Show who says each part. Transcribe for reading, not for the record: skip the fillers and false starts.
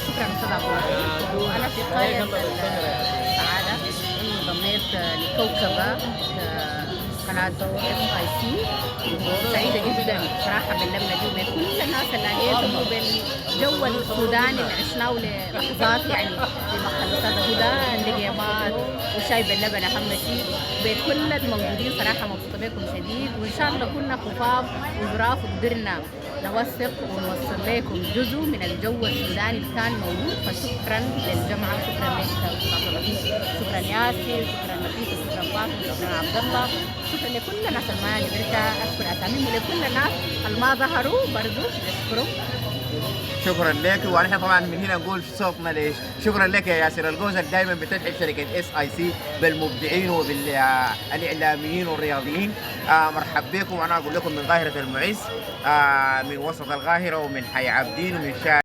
Speaker 1: شكرا استاذ عبد اللطيف. وانا في غايه السعاده اني انضميت لكوكبه قناه اس اي سي. سعيده جدا صراحه باللمه دي وبين كل الناس اللي لقيتهم وبالجو السوداني اللي عشناه للحظات، يعني في مقهى الاستاذه هدى النقيمات وشاي باللبن اهم شيء. بين كل الموجودين صراحه مبسوطه بكم شديد، وان شاء الله كنا خفاف وظراف وقدرنا نوثق ونوصل لكم جزء من الجو السوداني اللي كان موجود. فشكرا للجمعه، شكرا لك استاذ لطيف، شكرا ياسر، شكرا نفيس، شكرا فاطمه، شكرا عبد الله، شكرا لكل الناس اللي ما قدرت اذكر اساميهم، ولكل الناس اللي ما ظهروا برضه نشكرهم.
Speaker 2: شكرا لك. ونحن طبعا من هنا نقول صوتنا ليش شكرا لك يا ياسر الجوزك، دائما بتدعم شركه اس اي سي بالمبدعين وبالاعلاميين والرياضيين. مرحب بكم. وانا اقول لكم من ظاهره المعز، من وسط القاهره ومن حي عابدين ومن شارع